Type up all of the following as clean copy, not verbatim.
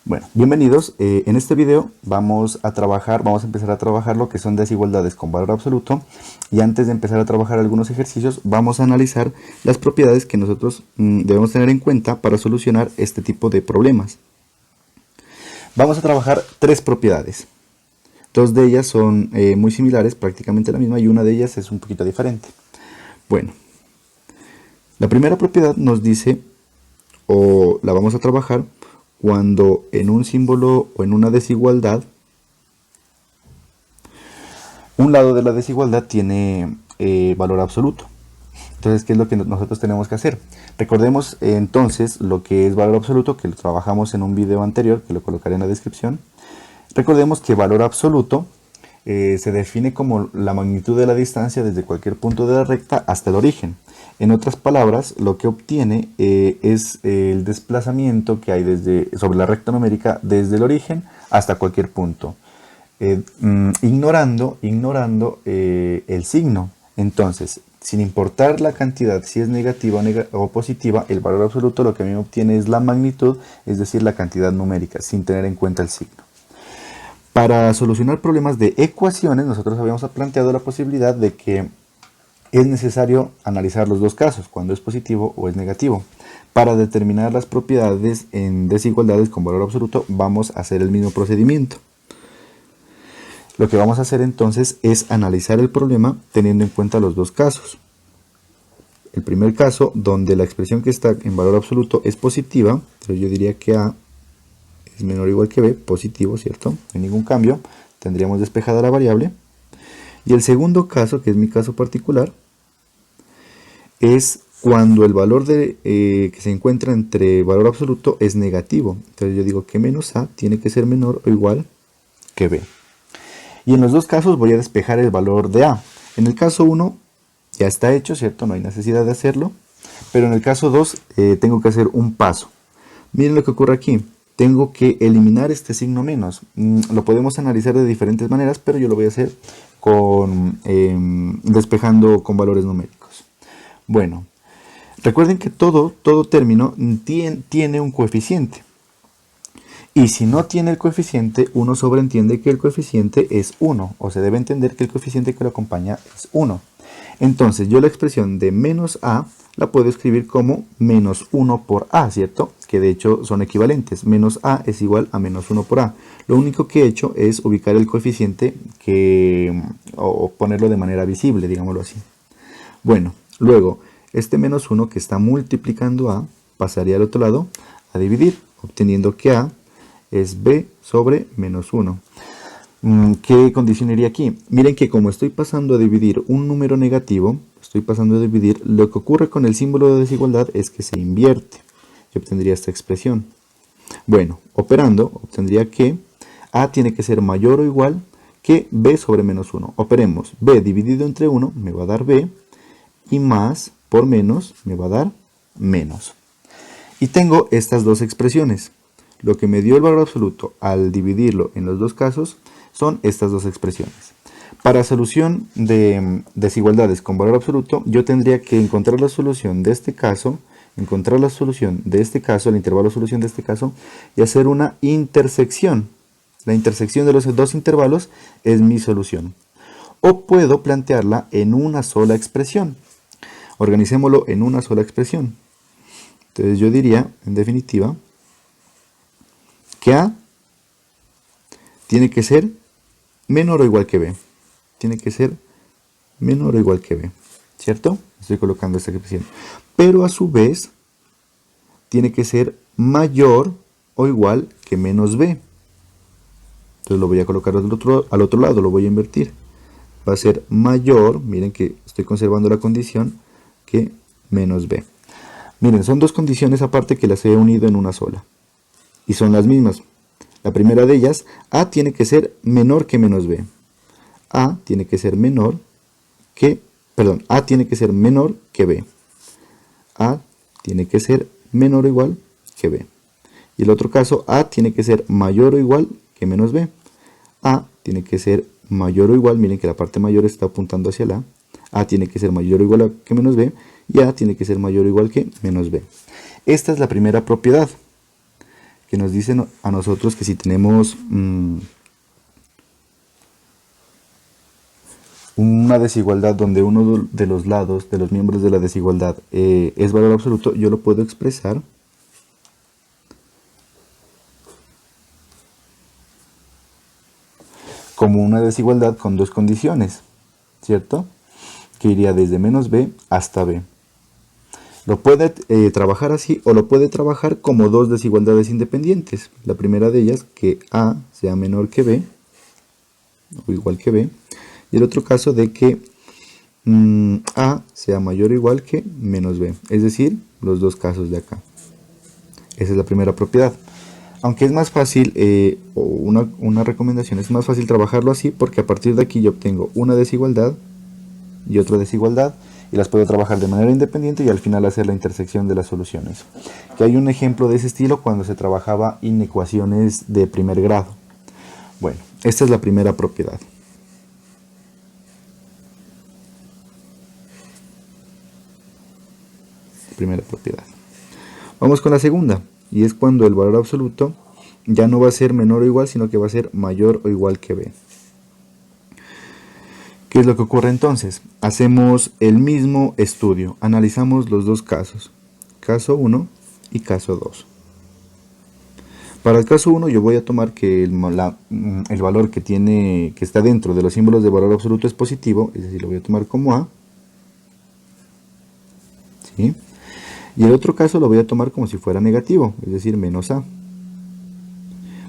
Bueno, bienvenidos. En este video vamos a empezar a trabajar lo que son desigualdades con valor absoluto. Y antes de empezar a trabajar algunos ejercicios, vamos a analizar las propiedades que nosotros debemos tener en cuenta para solucionar este tipo de problemas. Vamos a trabajar tres propiedades. Dos de ellas son muy similares, prácticamente la misma, y una de ellas es un poquito diferente. Bueno, la primera propiedad nos dice, o la vamos a trabajar, cuando en un símbolo o en una desigualdad, un lado de la desigualdad tiene valor absoluto. Entonces, ¿qué es lo que nosotros tenemos que hacer? Recordemos entonces lo que es valor absoluto, que lo trabajamos en un video anterior, que lo colocaré en la descripción. Recordemos que valor absoluto se define como la magnitud de la distancia desde cualquier punto de la recta hasta el origen. En otras palabras, lo que obtiene es el desplazamiento que hay sobre la recta numérica desde el origen hasta cualquier punto, ignorando el signo. Entonces, sin importar la cantidad, si es negativa o positiva, el valor absoluto lo que a mí me obtiene es la magnitud, es decir, la cantidad numérica, sin tener en cuenta el signo. Para solucionar problemas de ecuaciones, nosotros habíamos planteado la posibilidad de que es necesario analizar los dos casos, cuando es positivo o es negativo. Para determinar las propiedades en desigualdades con valor absoluto, vamos a hacer el mismo procedimiento. Lo que vamos a hacer entonces es analizar el problema teniendo en cuenta los dos casos. El primer caso, donde la expresión que está en valor absoluto es positiva, entonces yo diría que A es menor o igual que B, positivo, ¿cierto? No hay ningún cambio, tendríamos despejada la variable. Y el segundo caso, que es mi caso particular, es cuando el valor que se encuentra entre valor absoluto es negativo. Entonces yo digo que menos A tiene que ser menor o igual que B. Y en los dos casos voy a despejar el valor de A. En el caso 1 ya está hecho, ¿cierto? No hay necesidad de hacerlo. Pero en el caso 2 tengo que hacer un paso. Miren lo que ocurre aquí. Tengo que eliminar este signo menos. Lo podemos analizar de diferentes maneras, pero yo lo voy a hacer despejando con valores numéricos. Bueno, recuerden que todo término tiene un coeficiente. Y si no tiene el coeficiente, uno sobreentiende que el coeficiente es 1. O se debe entender que el coeficiente que lo acompaña es 1. Entonces yo la expresión de menos A la puedo escribir como menos 1 por A, ¿cierto? Que de hecho son equivalentes. Menos A es igual a menos 1 por A. Lo único que he hecho es ubicar el coeficiente o ponerlo de manera visible, digámoslo así. Bueno, luego este menos 1 que está multiplicando A pasaría al otro lado a dividir, obteniendo que A es B sobre menos 1. ¿Qué condición iría aquí? Miren que como estoy pasando a dividir un número negativo, lo que ocurre con el símbolo de desigualdad es que se invierte. Yo obtendría esta expresión. Bueno, operando, obtendría que A tiene que ser mayor o igual que B sobre menos 1. Operemos. B dividido entre 1 me va a dar B, y más por menos me va a dar menos. Y tengo estas dos expresiones. Lo que me dio el valor absoluto al dividirlo en los dos casos son estas dos expresiones. Para solución de desigualdades con valor absoluto, yo tendría que encontrar la solución de este caso, el intervalo de solución de este caso, y hacer una intersección. La intersección de los dos intervalos es mi solución. O puedo plantearla en una sola expresión. Organicémoslo en una sola expresión. Entonces yo diría, en definitiva, que A tiene que ser menor o igual que B. Tiene que ser menor o igual que B. ¿Cierto? Estoy colocando esta expresión. Pero a su vez, tiene que ser mayor o igual que menos B. Entonces lo voy a colocar al otro lado, lo voy a invertir. Va a ser mayor, miren que estoy conservando la condición, que menos B. Miren, son dos condiciones aparte que las he unido en una sola. Y son las mismas. La primera de ellas, A tiene que ser menor que menos B. A tiene que ser menor que B. A tiene que ser menor o igual que B. Y el otro caso, A tiene que ser mayor o igual que menos B. A tiene que ser mayor o igual, miren que la parte mayor está apuntando hacia la A tiene que ser mayor o igual que menos B, y A tiene que ser mayor o igual que menos B. Esta es la primera propiedad. que nos dice a nosotros que si tenemos una desigualdad donde uno de los lados, de los miembros de la desigualdad, es valor absoluto, yo lo puedo expresar como una desigualdad con dos condiciones, ¿cierto? Que iría desde menos b hasta b. Lo puede trabajar así o lo puede trabajar como dos desigualdades independientes. La primera de ellas, que a sea menor que b, o igual que b. Y el otro caso de que a sea mayor o igual que menos b. Es decir, los dos casos de acá. Esa es la primera propiedad. Aunque es más fácil, o una recomendación, es más fácil trabajarlo así porque a partir de aquí yo obtengo una desigualdad y otra desigualdad y las puedo trabajar de manera independiente y al final hacer la intersección de las soluciones. Que hay un ejemplo de ese estilo cuando se trabajaba inecuaciones de primer grado. Bueno, esta es la primera propiedad. Primera propiedad. Vamos con la segunda, y es cuando el valor absoluto ya no va a ser menor o igual, sino que va a ser mayor o igual que b. ¿Qué es lo que ocurre entonces? Hacemos el mismo estudio, analizamos los dos casos, caso 1 y caso 2. Para el caso 1 yo voy a tomar que el valor que está dentro de los símbolos de valor absoluto es positivo, es decir, lo voy a tomar como a. ¿Sí? Y el otro caso lo voy a tomar como si fuera negativo, es decir, menos a.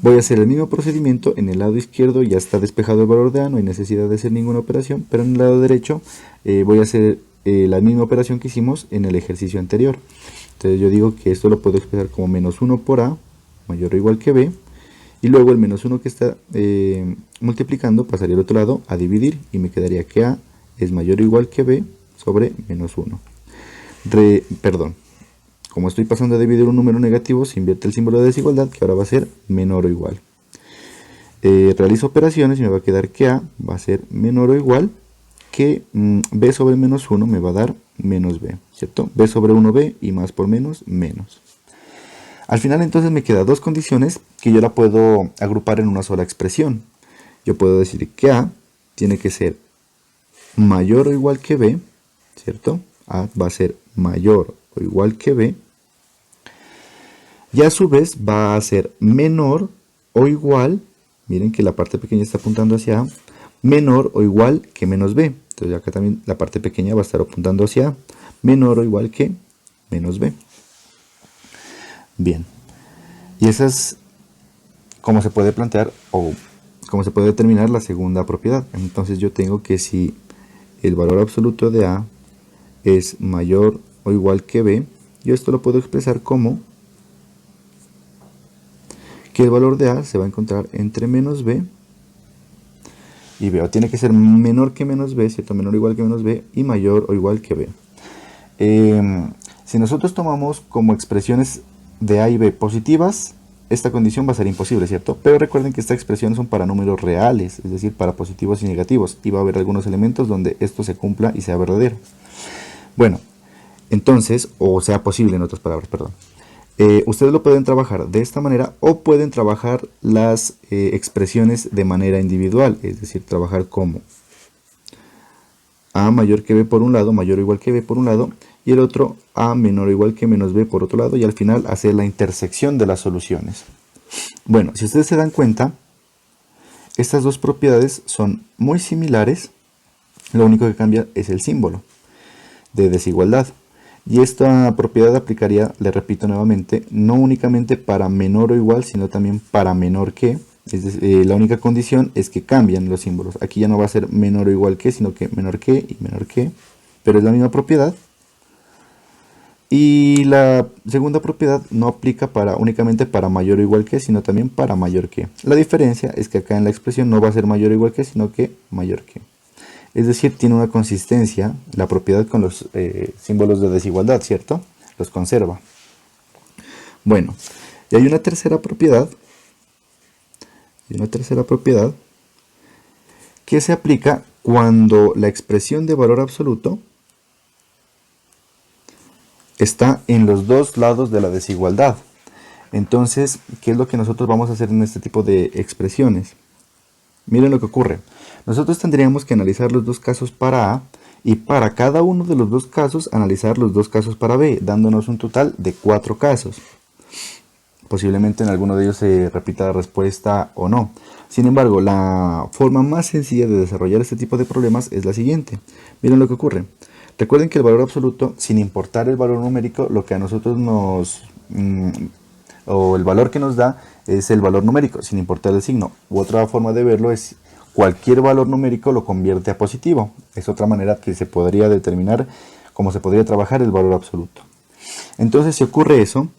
Voy a hacer el mismo procedimiento en el lado izquierdo, ya está despejado el valor de a, no hay necesidad de hacer ninguna operación, pero en el lado derecho voy a hacer la misma operación que hicimos en el ejercicio anterior. Entonces yo digo que esto lo puedo expresar como menos 1 por a, mayor o igual que b, y luego el menos 1 que está multiplicando pasaría al otro lado a dividir, y me quedaría que a es mayor o igual que b sobre menos 1. Como estoy pasando a dividir un número negativo, se invierte el símbolo de desigualdad, que ahora va a ser menor o igual. Realizo operaciones y me va a quedar que a va a ser menor o igual que b sobre menos 1 me va a dar menos b, ¿cierto? b sobre 1b y más por menos, menos. Al final entonces me quedan dos condiciones que yo la puedo agrupar en una sola expresión. Yo puedo decir que a tiene que ser mayor o igual que b, ¿cierto? A va a ser mayor o igual que b. Y a su vez va a ser menor o igual, miren que la parte pequeña está apuntando hacia a, menor o igual que menos b. Entonces acá también la parte pequeña va a estar apuntando hacia a, menor o igual que menos b. Bien, y esa es como se puede plantear o como se puede determinar la segunda propiedad. Entonces yo tengo que si el valor absoluto de a es mayor o igual que b, yo esto lo puedo expresar como que el valor de a se va a encontrar entre menos b y b, o tiene que ser menor que menos b, ¿cierto? Menor o igual que menos b y mayor o igual que b. Si nosotros tomamos como expresiones de a y b positivas, esta condición va a ser imposible, ¿cierto? Pero recuerden que estas expresiones son para números reales, es decir, para positivos y negativos, y va a haber algunos elementos donde esto se cumpla y sea verdadero. Bueno, entonces, o sea posible en otras palabras, perdón. Ustedes lo pueden trabajar de esta manera o pueden trabajar las expresiones de manera individual, es decir, trabajar como a mayor que b por un lado, mayor o igual que b por un lado, y el otro a menor o igual que menos b por otro lado, y al final hacer la intersección de las soluciones. Bueno, si ustedes se dan cuenta, estas dos propiedades son muy similares, lo único que cambia es el símbolo de desigualdad. Y esta propiedad aplicaría, le repito nuevamente, no únicamente para menor o igual, sino también para menor que. Es decir, la única condición es que cambian los símbolos. Aquí ya no va a ser menor o igual que, sino que menor que y menor que. Pero es la misma propiedad. Y la segunda propiedad no aplica únicamente para mayor o igual que, sino también para mayor que. La diferencia es que acá en la expresión no va a ser mayor o igual que, sino que mayor que. Es decir, tiene una consistencia, la propiedad con los símbolos de desigualdad, ¿cierto? Los conserva. Bueno, y hay una tercera propiedad. Que se aplica cuando la expresión de valor absoluto está en los dos lados de la desigualdad. Entonces, ¿qué es lo que nosotros vamos a hacer en este tipo de expresiones? Miren lo que ocurre. Nosotros tendríamos que analizar los dos casos para A y para cada uno de los dos casos analizar los dos casos para B, dándonos un total de 4 casos. Posiblemente en alguno de ellos se repita la respuesta o no. Sin embargo, la forma más sencilla de desarrollar este tipo de problemas es la siguiente. Miren lo que ocurre. Recuerden que el valor absoluto, sin importar el valor numérico, lo que a nosotros o el valor que nos da es el valor numérico, sin importar el signo. U otra forma de verlo es cualquier valor numérico lo convierte a positivo. Es otra manera que se podría determinar cómo se podría trabajar el valor absoluto. Entonces, si ocurre eso,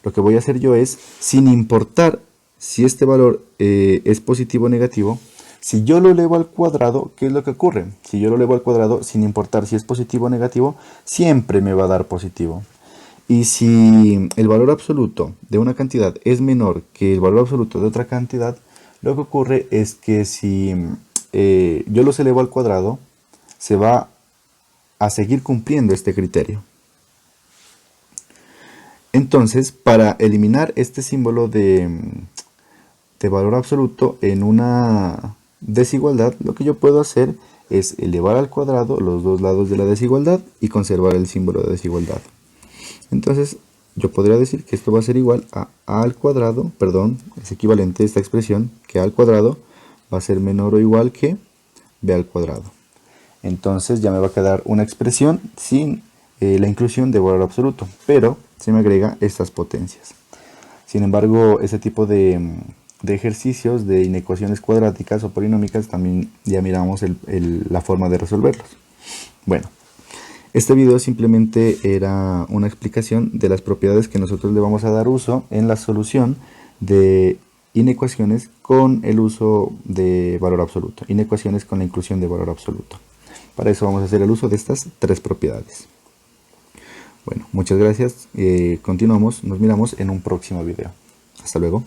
lo que voy a hacer yo es, sin importar si este valor es positivo o negativo, si yo lo elevo al cuadrado, ¿qué es lo que ocurre? Si yo lo elevo al cuadrado, sin importar si es positivo o negativo, siempre me va a dar positivo. Y si el valor absoluto de una cantidad es menor que el valor absoluto de otra cantidad, lo que ocurre es que si yo los elevo al cuadrado, se va a seguir cumpliendo este criterio. Entonces, para eliminar este símbolo de valor absoluto en una desigualdad, lo que yo puedo hacer es elevar al cuadrado los dos lados de la desigualdad y conservar el símbolo de desigualdad. Entonces, yo podría decir que esto va a ser igual a al cuadrado, perdón, es equivalente a esta expresión, que a al cuadrado va a ser menor o igual que b al cuadrado. Entonces ya me va a quedar una expresión sin la inclusión de valor absoluto, pero se me agrega estas potencias. Sin embargo, ese tipo de ejercicios de inecuaciones cuadráticas o polinómicas también ya miramos la forma de resolverlos. Bueno, este video simplemente era una explicación de las propiedades que nosotros le vamos a dar uso en la solución de inecuaciones con el uso de valor absoluto, inecuaciones con la inclusión de valor absoluto. Para eso vamos a hacer el uso de estas 3 propiedades. Bueno, muchas gracias. Continuamos, nos miramos en un próximo video. Hasta luego.